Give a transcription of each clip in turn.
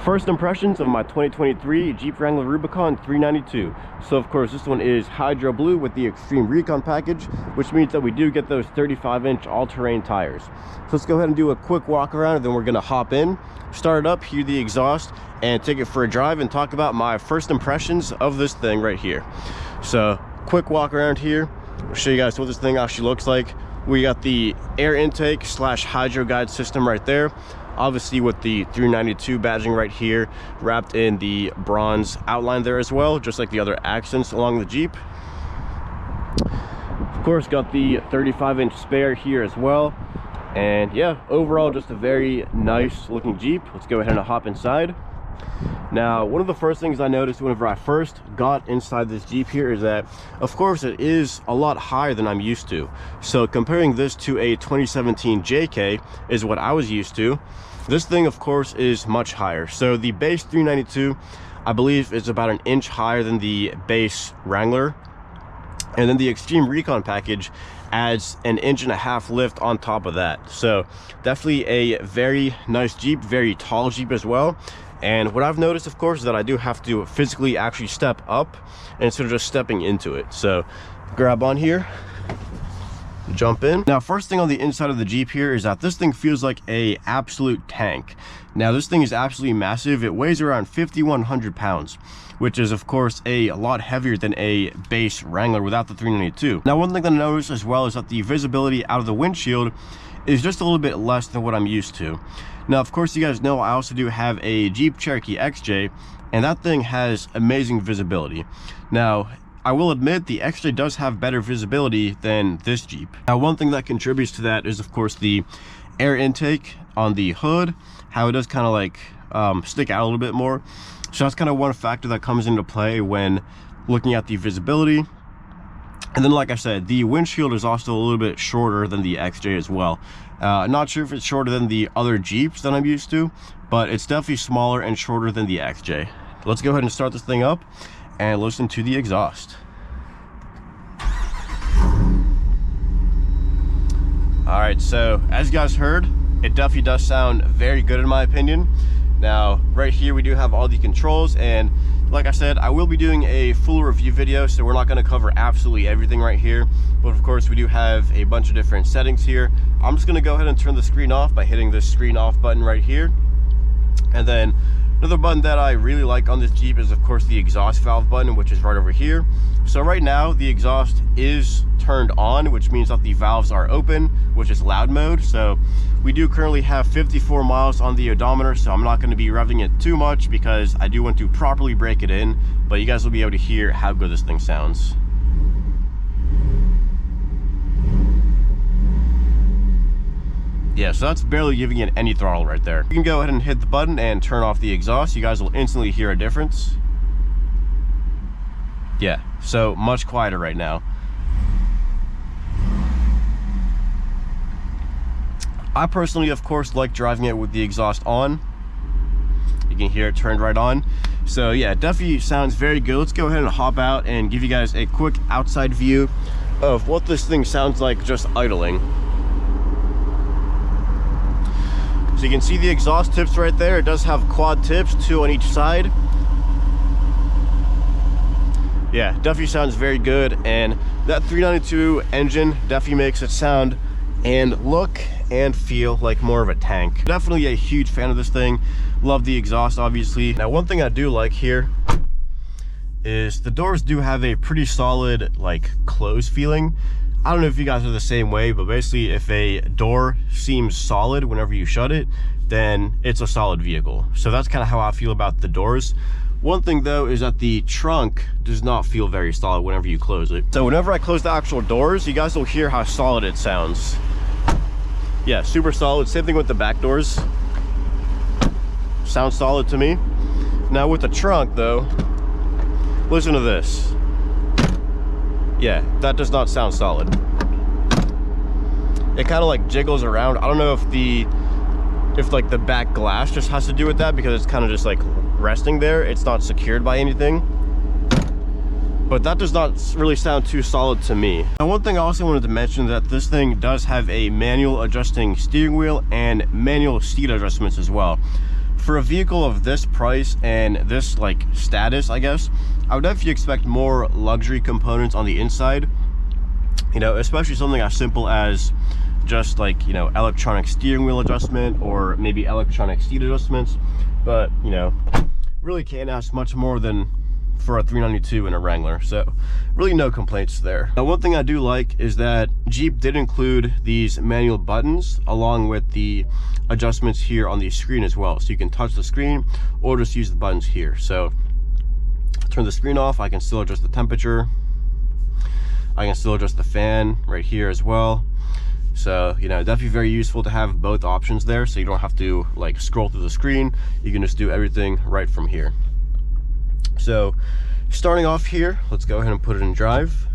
First impressions of my 2023 Jeep Wrangler Rubicon 392. So of course this one is hydro blue with the Extreme Recon package, which means that we do get those 35-inch all-terrain tires. So let's go ahead and do a quick walk around, and then we're gonna hop in, start it up, hear the exhaust, and take it for a drive and talk about my first impressions of this thing right here. So quick walk around here, I'll show you guys what this thing actually looks like. We got the air intake slash hydro guide system right there, obviously with the 392 badging right here, wrapped in the bronze outline there as well, just like the other accents along the Jeep. Of course, got the 35-inch spare here as well. And yeah, overall just a very nice looking Jeep. Let's go ahead and hop inside. Now, one of the first things I noticed whenever I first got inside this Jeep here is that, of course, it is a lot higher than I'm used to. So comparing this to a 2017 JK is what I was used to. This thing, of course, is much higher. So the base 392, I believe, is about an inch higher than the base Wrangler. And then the Extreme Recon package adds an 1.5 inch lift on top of that. So definitely a very nice Jeep, very tall Jeep as well. And what I've noticed, of course, is that I do have to physically actually step up instead of just stepping into it. So grab on here, jump in. Now, first thing on the inside of the Jeep here is that this thing feels like a absolute tank. Now, this thing is absolutely massive. It weighs around 5,100 pounds, which is, of course, a lot heavier than a base Wrangler without the 392. Now, one thing that I noticed as well is that the visibility out of the windshield is just a little bit less than what I'm used to. Now, of course, you guys know I also do have a Jeep Cherokee XJ, and that thing has amazing visibility. Now, I will admit the XJ does have better visibility than this Jeep. Now, one thing that contributes to that is, of course, the air intake on the hood, how it does kind of like stick out a little bit more. So that's kind of one factor that comes into play when looking at the visibility. And then, like I said, the windshield is also a little bit shorter than the XJ as well. Not sure if it's shorter than the other Jeeps that I'm used to, but it's definitely smaller and shorter than the XJ. Let's go ahead and start this thing up and listen to the exhaust. All right, so as you guys heard, it definitely does sound very good in my opinion. Now, right here we do have all the controls, and like I said, I will be doing a full review video, so we're not going to cover absolutely everything right here, but of course we do have a bunch of different settings here. I'm just going to go ahead and turn the screen off by hitting this screen off button right here. And then another button that I really like on this Jeep is, of course, the exhaust valve button, which is right over here. So right now the exhaust is turned on, which means that the valves are open, which is loud mode. So we do currently have 54 miles on the odometer, so I'm not going to be revving it too much because I do want to properly break it in, but you guys will be able to hear how good this thing sounds. Yeah, so that's barely giving it any throttle right there. You can go ahead and hit the button and turn off the exhaust. You guys will instantly hear a difference. Yeah, so much quieter right now. I personally, of course, like driving it with the exhaust on. You can hear it turned right on. So yeah, it definitely sounds very good. Let's go ahead and hop out and give you guys a quick outside view of what this thing sounds like just idling. So you can see the exhaust tips right there. It does have quad tips, 2 on each side. Yeah, definitely sounds very good, and that 392 engine definitely makes it sound and look and feel like more of a tank. Definitely a huge fan of this thing. Love the exhaust, obviously. Now, one thing I do like here is the doors do have a pretty solid like close feeling. I don't know if you guys are the same way, but basically if a door seems solid whenever you shut it, then it's a solid vehicle. So that's kind of how I feel about the doors. One thing though is that the trunk does not feel very solid whenever you close it. So whenever I close the actual doors, you guys will hear how solid it sounds. Yeah, super solid. Same thing with the back doors. Sounds solid to me. Now with the trunk though, listen to this. Yeah, that does not sound solid. It kind of like jiggles around. I don't know if like the back glass just has to do with that, because it's kind of just like resting there. It's not secured by anything. But that does not really sound too solid to me. Now, one thing I also wanted to mention that this thing does have a manual adjusting steering wheel and manual seat adjustments as well. for a vehicle of this price and this like status, I guess, I would definitely expect more luxury components on the inside, you know, especially something as simple as just like, you know, electronic steering wheel adjustment or maybe electronic seat adjustments. But, you know, really can't ask much more than for a 392 in a Wrangler, so really no complaints there. Now, one thing I do like is that Jeep did include these manual buttons along with the adjustments here on the screen as well, so you can touch the screen or just use the buttons here. So turn the screen off, I can still adjust the temperature, I can still adjust the fan right here as well. So, you know, definitely very useful to have both options there, so you don't have to like scroll through the screen. You can just do everything right from here. So starting off here, let's go ahead and put it in drive.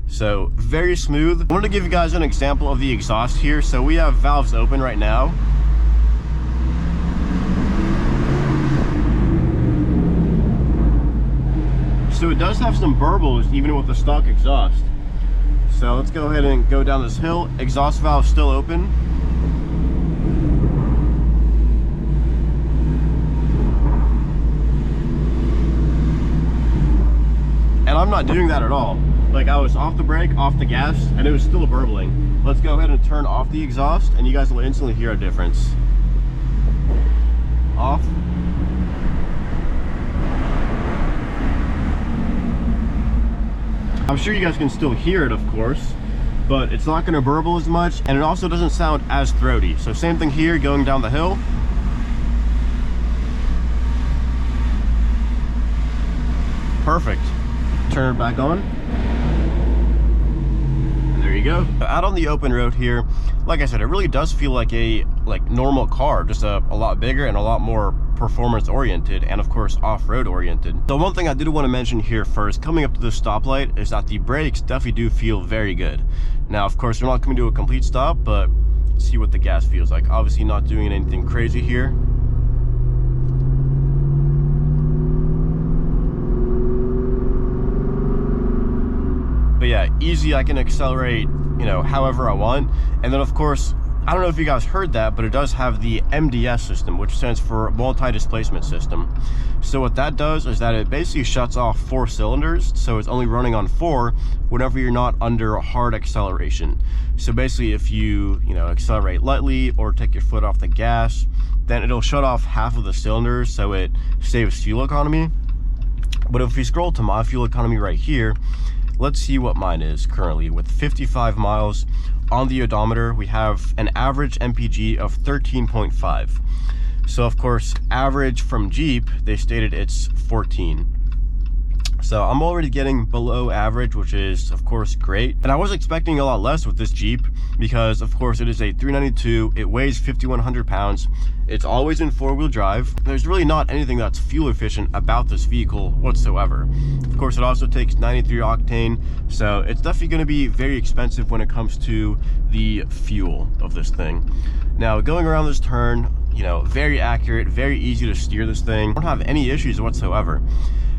So very smooth. I wanted to give you guys an example of the exhaust here. So we have valves open right now. So it does have some burbles even with the stock exhaust. So let's go ahead and go down this hill. Exhaust valve still open. And I'm not doing that at all. Like, I was off the brake, off the gas, and it was still burbling. Let's go ahead and turn off the exhaust, and you guys will instantly hear a difference. Off. I'm sure you guys can still hear it, of course, but it's not going to burble as much, and it also doesn't sound as throaty. So same thing here, going down the hill. Perfect. Turn it back on. And there you go. Out on the open road here, like I said, it really does feel like a normal car, just a lot bigger and a lot more performance oriented, and of course off-road oriented. The one thing I did want to mention here first, coming up to the stoplight, is that the brakes definitely do feel very good. Now, of course, we're not coming to a complete stop, but see what the gas feels like. Obviously not doing anything crazy here. But yeah, easy, I can accelerate, you know, however I want. And then of course, I don't know if you guys heard that, but it does have the MDS system, which stands for multi-displacement system. So what that does is that it basically shuts off 4 cylinders, so it's only running on 4 whenever you're not under hard acceleration. So basically, if you accelerate lightly or take your foot off the gas, then it'll shut off half of the cylinders, so it saves fuel economy. But if we scroll to my fuel economy right here, let's see what mine is currently. With 55 miles on the odometer, we have an average MPG of 13.5. So of course, average from Jeep, they stated it's 14. So I'm already getting below average, which is of course great. And I was expecting a lot less with this Jeep because of course it is a 392, it weighs 5,100 pounds. It's always in 4-wheel drive. There's really not anything that's fuel efficient about this vehicle whatsoever. Of course, it also takes 93 octane, so it's definitely going to be very expensive when it comes to the fuel of this thing. Now, going around this turn, you know, very accurate, very easy to steer this thing. I don't have any issues whatsoever.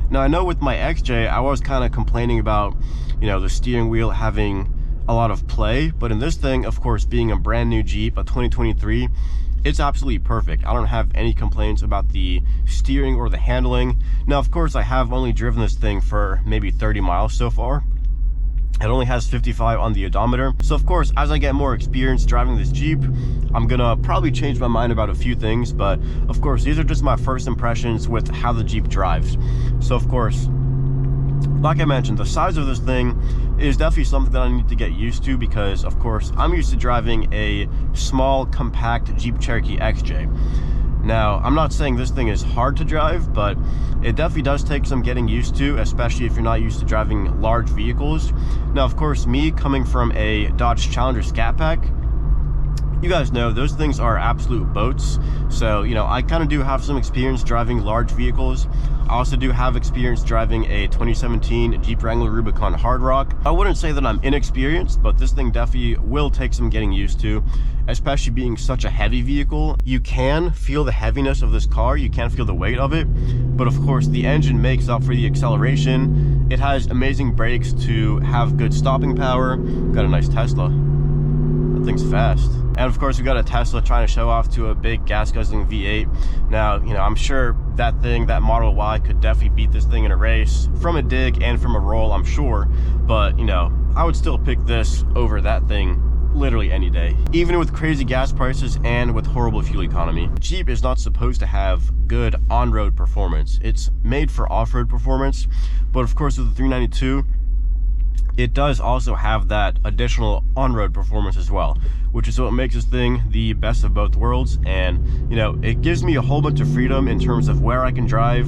Now, I know with my XJ, I was kind of complaining about, you know, the steering wheel having a lot of play, but in this thing, of course, being a brand new Jeep, a 2023, it's absolutely perfect. I don't have any complaints about the steering or the handling. Now, of course, I have only driven this thing for maybe 30 miles so far. It only has 55 on the odometer. So of course, as I get more experience driving this Jeep, I'm gonna probably change my mind about a few things, but of course, these are just my first impressions with how the Jeep drives. So of course, like I mentioned, the size of this thing is definitely something that I need to get used to because of course, I'm used to driving a small, compact Jeep Cherokee XJ. Now, I'm not saying this thing is hard to drive, but it definitely does take some getting used to, especially if you're not used to driving large vehicles. Now, of course, me coming from a Dodge Challenger Scat Pack, you guys know those things are absolute boats. So, you know, I kind of do have some experience driving large vehicles. I also do have experience driving a 2017 Jeep Wrangler Rubicon Hard Rock. I wouldn't say that I'm inexperienced, but this thing definitely will take some getting used to, especially being such a heavy vehicle. You can feel the heaviness of this car, you can feel the weight of it, but of course the engine makes up for the acceleration. It has amazing brakes to have good stopping power. Got a nice Tesla. That thing's fast. And of course, we got a Tesla trying to show off to a big gas guzzling V8. Now, you know, I'm sure that Model Y could definitely beat this thing in a race from a dig and from a roll, I'm sure. But, you know, I would still pick this over that thing literally any day, even with crazy gas prices and with horrible fuel economy. Jeep is not supposed to have good on-road performance. It's made for off-road performance, but of course with the 392, it does also have that additional on-road performance as well, which is what makes this thing the best of both worlds. And, you know, it gives me a whole bunch of freedom in terms of where I can drive,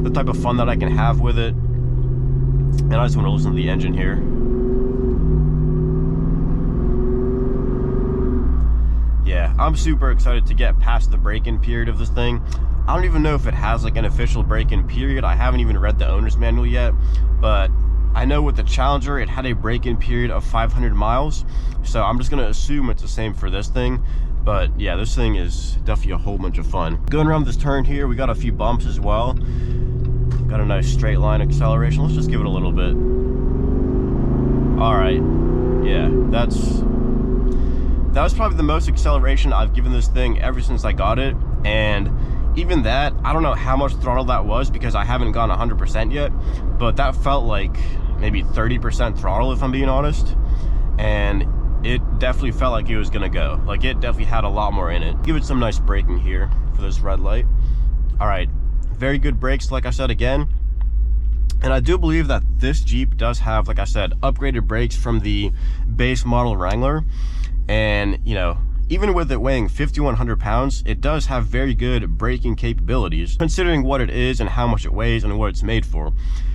the type of fun that I can have with it. And I just want to listen to the engine here. Yeah, I'm super excited to get past the break-in period of this thing. I don't even know if it has like an official break-in period. I haven't even read the owner's manual yet, but I know with the Challenger, it had a break-in period of 500 miles. So I'm just gonna assume it's the same for this thing. But yeah, this thing is definitely a whole bunch of fun. Going around this turn here, we got a few bumps as well. Got a nice straight line acceleration. Let's just give it a little bit. All right, yeah, that was probably the most acceleration I've given this thing ever since I got it. And even that, I don't know how much throttle that was because I haven't gone 100% yet, but that felt like maybe 30% throttle if I'm being honest. And it definitely felt like it was gonna go. Like it definitely had a lot more in it. Give it some nice braking here for this red light. All right, very good brakes, like I said again. And I do believe that this Jeep does have, like I said, upgraded brakes from the base model Wrangler. And, you know, even with it weighing 5,100 pounds, it does have very good braking capabilities, considering what it is and how much it weighs and what it's made for.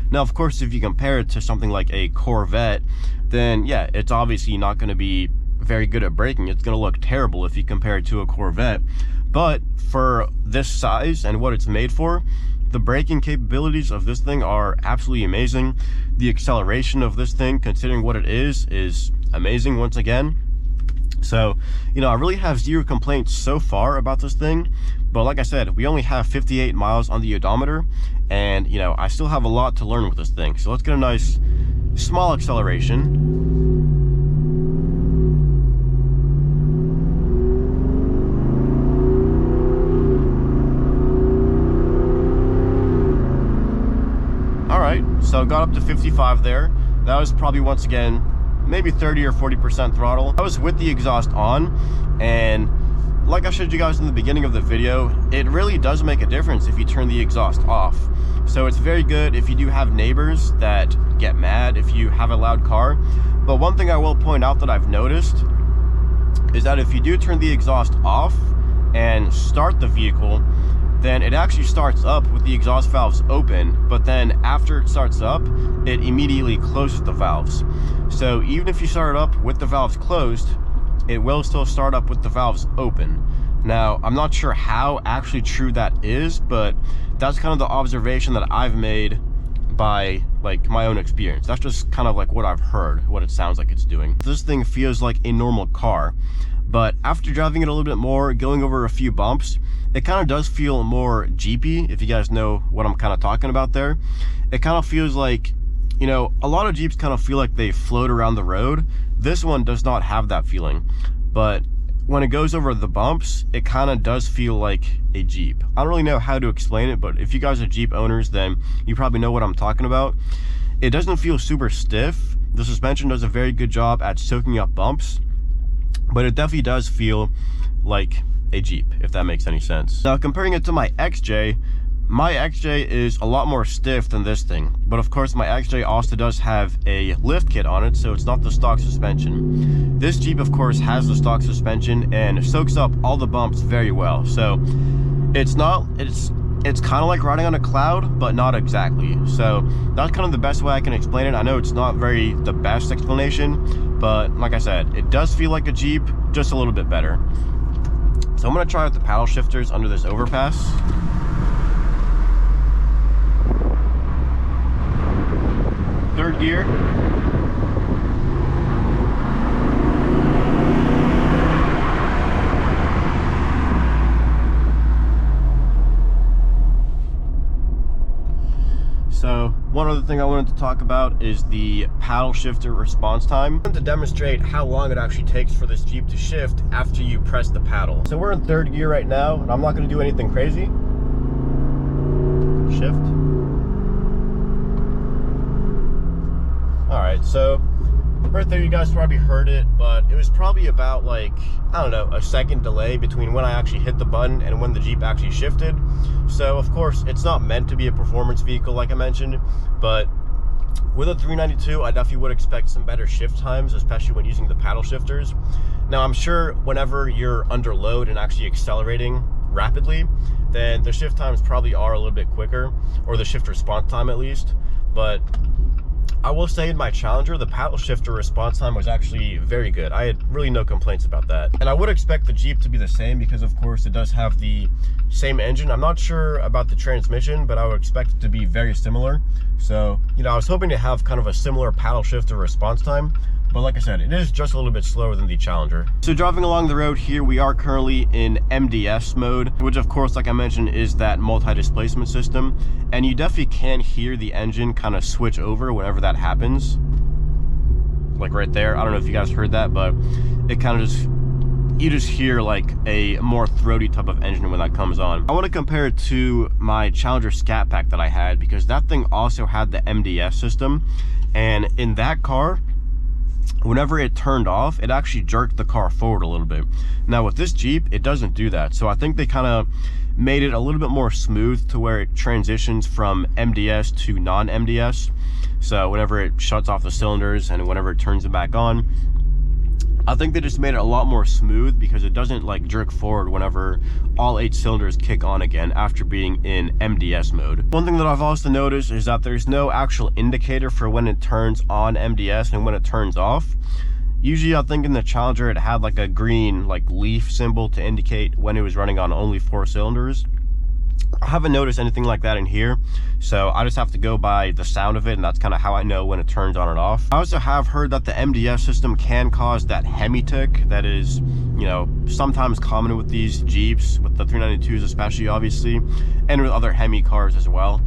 Now, of course, if you compare it to something like a Corvette, then yeah, it's obviously not going to be very good at braking. It's going to look terrible if you compare it to a Corvette. But for this size and what it's made for, the braking capabilities of this thing are absolutely amazing. The acceleration of this thing, considering what it is amazing once again. So, you know, I really have zero complaints so far about this thing. But like I said, we only have 58 miles on the odometer. And, you know, I still have a lot to learn with this thing. So let's get a nice small acceleration. All right, so got up to 55 there. That was probably, once again, maybe 30 or 40% throttle. I was with the exhaust on, and like I showed you guys in the beginning of the video, it really does make a difference if you turn the exhaust off. So it's very good if you do have neighbors that get mad if you have a loud car. But one thing I will point out that I've noticed is that if you do turn the exhaust off and start the vehicle, then it actually starts up with the exhaust valves open, but then after it starts up, it immediately closes the valves. So even if you start it up with the valves closed, it will still start up with the valves open. Now, I'm not sure how actually true that is, but that's kind of the observation that I've made by like my own experience. That's just kind of like what I've heard, what it sounds like it's doing. This thing feels like a normal car, but after driving it a little bit more, going over a few bumps, it kind of does feel more Jeepy, if you guys know what I'm kind of talking about there. It kind of feels like, you know, a lot of Jeeps kind of feel like they float around the road. This one does not have that feeling, but when it goes over the bumps, it kind of does feel like a Jeep. I don't really know how to explain it, but if you guys are Jeep owners, then you probably know what I'm talking about. It doesn't feel super stiff. The suspension does a very good job at soaking up bumps, but it definitely does feel like a Jeep, if that makes any sense. Now, comparing it to my XJ is a lot more stiff than this thing, but of course my XJ also does have a lift kit on it, so it's not the stock suspension. This Jeep, of course, has the stock suspension and soaks up all the bumps very well. So it's kind of like riding on a cloud, but not exactly. So that's kind of the best way I can explain it. I know it's not the best explanation, but like I said, it does feel like a Jeep, just a little bit better. So I'm gonna try out the paddle shifters under this overpass. Third gear. So One other thing I wanted to talk about is the paddle shifter response time. I wanted to demonstrate how long it actually takes for this Jeep to shift after you press the paddle. So we're in third gear right now, and I'm not going to do anything crazy. Shift. Alright, so right there you guys probably heard it, but it was probably about like, I don't know, a second delay between when I actually hit the button and when the Jeep actually shifted. So of course it's not meant to be a performance vehicle like I mentioned, but with a 392 I definitely would expect some better shift times, especially when using the paddle shifters. Now I'm sure whenever you're under load and actually accelerating rapidly, then the shift times probably are a little bit quicker, or the shift response time at least. But I will say in my Challenger, the paddle shifter response time was actually very good. I had really no complaints about that. And I would expect the Jeep to be the same because of course it does have the same engine. I'm not sure about the transmission, but I would expect it to be very similar. So, you know, I was hoping to have kind of a similar paddle shifter response time. But like I said, it is just a little bit slower than the Challenger. So driving along the road here, we are currently in MDS mode, which of course, like I mentioned, is that multi-displacement system. And you definitely can hear the engine kind of switch over whenever that happens. Like right there. I don't know if you guys heard that, but it kind of just, you just hear like a more throaty type of engine when that comes on. I want to compare it to my Challenger Scat Pack that I had, because that thing also had the MDS system. And in that car, whenever it turned off, it actually jerked the car forward a little bit. Now with this Jeep, it doesn't do that. So I think they kind of made it a little bit more smooth to where it transitions from MDS to non-MDS. So whenever it shuts off the cylinders and whenever it turns it back on, I think they just made it a lot more smooth because it doesn't like jerk forward whenever all 8 cylinders kick on again after being in MDS mode. One thing that I've also noticed is that there's no actual indicator for when it turns on MDS and when it turns off. Usually I think in the Challenger it had like a green like leaf symbol to indicate when it was running on only 4 cylinders. I haven't noticed anything like that in here, so I just have to go by the sound of it, and that's kind of how I know when it turns on and off. I also have heard that the MDS system can cause that Hemi tick that is, you know, sometimes common with these Jeeps, with the 392s especially, obviously, and with other Hemi cars as well.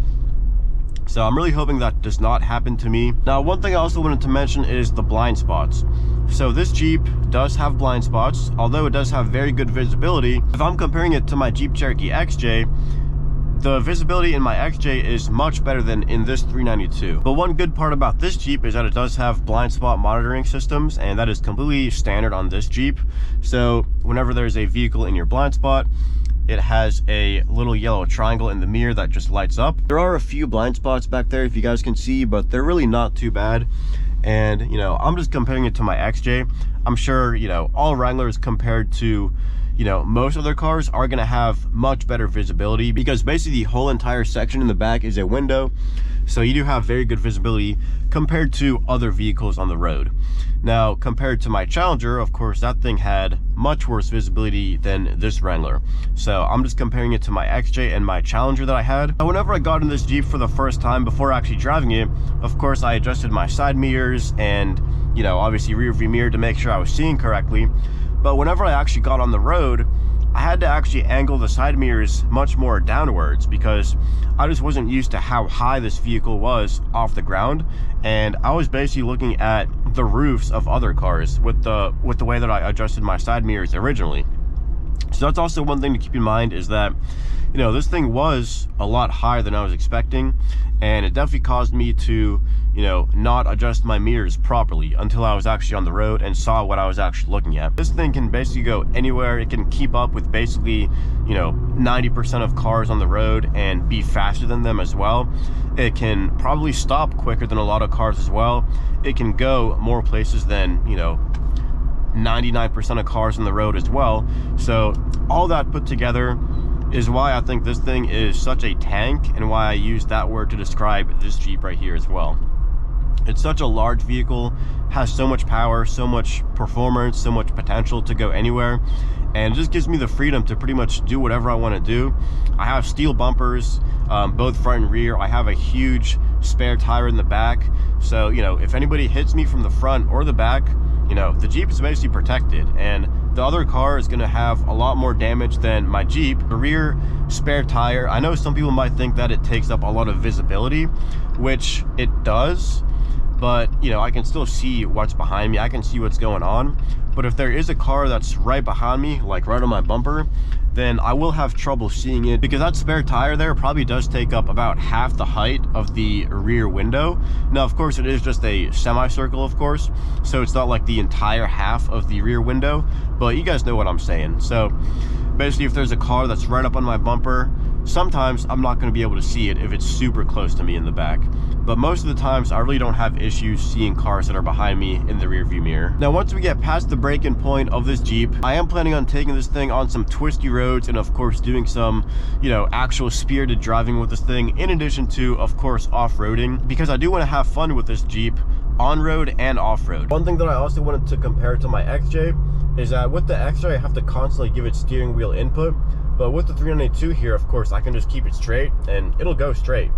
So I'm really hoping that does not happen to me. Now, one thing I also wanted to mention is the blind spots. So this Jeep does have blind spots, although it does have very good visibility. If I'm comparing it to my Jeep Cherokee XJ, the visibility in my XJ is much better than in this 392. But one good part about this Jeep is that it does have blind spot monitoring systems, and that is completely standard on this Jeep. So whenever there's a vehicle in your blind spot, it has a little yellow triangle in the mirror that just lights up. There are a few blind spots back there, if you guys can see, but they're really not too bad. And, you know, I'm just comparing it to my XJ. I'm sure, you know, all Wranglers compared to, you know, most other cars are going to have much better visibility, because basically the whole entire section in the back is a window. So you do have very good visibility compared to other vehicles on the road. Now, compared to my Challenger, of course, that thing had much worse visibility than this Wrangler. So I'm just comparing it to my XJ and my Challenger that I had. Now, whenever I got in this Jeep for the first time, before actually driving it, of course, I adjusted my side mirrors and, you know, obviously rear view mirror to make sure I was seeing correctly. But whenever I actually got on the road, I had to actually angle the side mirrors much more downwards, because I just wasn't used to how high this vehicle was off the ground, and I was basically looking at the roofs of other cars with the way that I adjusted my side mirrors originally. So that's also one thing to keep in mind, is that, you know, this thing was a lot higher than I was expecting, and it definitely caused me to, you know, not adjust my mirrors properly until I was actually on the road and saw what I was actually looking at. This thing can basically go anywhere. It can keep up with basically, you know, 90% of cars on the road and be faster than them as well. It can probably stop quicker than a lot of cars as well. It can go more places than, you know, 99% of cars on the road as well. So all that put together is why I think this thing is such a tank, and why I use that word to describe this Jeep right here as well. It's such a large vehicle, has so much power, so much performance, so much potential to go anywhere, and it just gives me the freedom to pretty much do whatever I want to do. I have steel bumpers, both front and rear. I have a huge spare tire in the back, so, you know, if anybody hits me from the front or the back, you know, the Jeep is basically protected, and the other car is going to have a lot more damage than my Jeep. The rear spare tire, I know some people might think that it takes up a lot of visibility, which it does, but you know, I can still see what's behind me. I can see what's going on. But if there is a car that's right behind me, like right on my bumper, then I will have trouble seeing it, because that spare tire there probably does take up about half the height of the rear window. Now, of course, it is just a semicircle, of course, so it's not like the entire half of the rear window, but you guys know what I'm saying. So basically, if there's a car that's right up on my bumper, sometimes I'm not going to be able to see it if it's super close to me in the back. But most of the times, I really don't have issues seeing cars that are behind me in the rear view mirror. Now, once we get past the break-in point of this Jeep, I am planning on taking this thing on some twisty roads and, of course, doing some, you know, actual spirited driving with this thing, in addition to, of course, off-roading, because I do want to have fun with this Jeep on-road and off-road. One thing that I also wanted to compare to my XJ is that with the XJ, I have to constantly give it steering wheel input, but with the 392 here, of course, I can just keep it straight and it'll go straight.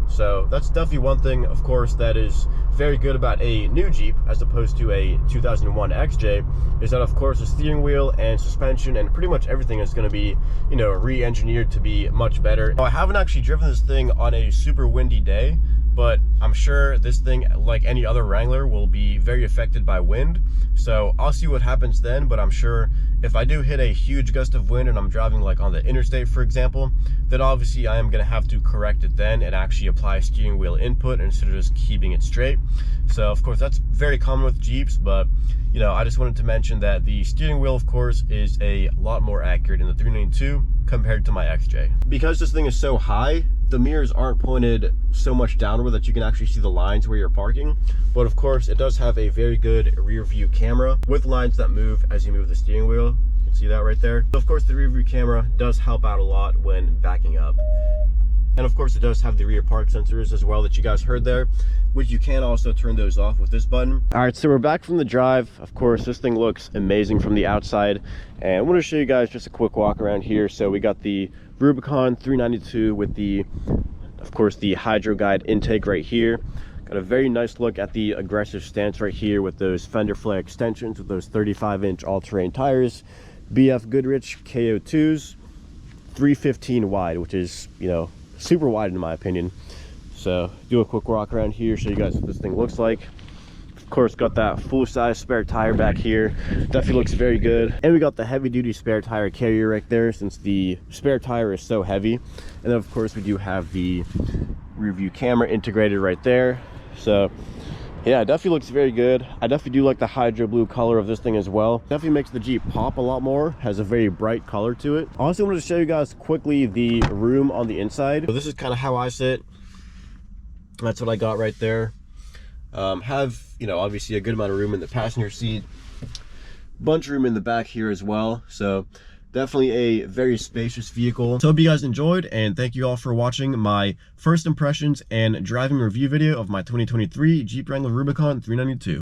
So that's definitely one thing, of course, that is very good about a new Jeep as opposed to a 2001 XJ, is that, of course, the steering wheel and suspension and pretty much everything is going to be, you know, re-engineered to be much better. Now, I haven't actually driven this thing on a super windy day, but I'm sure this thing, like any other Wrangler, will be very affected by wind. So I'll see what happens then, but I'm sure if I do hit a huge gust of wind and I'm driving like on the interstate, for example, then obviously I am going to have to correct it then and actually apply steering wheel input instead of just keeping it straight. So of course that's very common with Jeeps, but you know, I just wanted to mention that the steering wheel, of course, is a lot more accurate in the 392 compared to my XJ. Because this thing is so high, the mirrors aren't pointed so much downward that you can actually see the lines where you're parking. But of course, it does have a very good rear view camera with lines that move as you move the steering wheel. You can see that right there. So of course, the rear view camera does help out a lot when backing up. And of course, it does have the rear park sensors as well that you guys heard there, which you can also turn those off with this button. All right, so we're back from the drive. Of course, this thing looks amazing from the outside. And I want to show you guys just a quick walk around here. So we got the Rubicon 392 with the, of course, the Hydro Guide intake right here. Got a very nice look at the aggressive stance right here with those fender flare extensions with those 35-inch all-terrain tires, BF Goodrich KO2s, 315 wide, which is, you know, super wide in my opinion. So do a quick walk around here, show you guys what this thing looks like. Of course, got that full-size spare tire back here, definitely looks very good. And we got the heavy-duty spare tire carrier right there, since the spare tire is so heavy. And then of course we do have the rear view camera integrated right there. So yeah, it definitely looks very good. I definitely do like the hydro blue color of this thing as well. Definitely makes the Jeep pop a lot more, has a very bright color to it. I also wanted to show you guys quickly the room on the inside. So this is kind of how I sit. That's what I got right there. Have, you know, obviously a good amount of room in the passenger seat. Bunch of room in the back here as well. So definitely a very spacious vehicle. So hope you guys enjoyed, and thank you all for watching my first impressions and driving review video of my 2023 Jeep Wrangler Rubicon 392.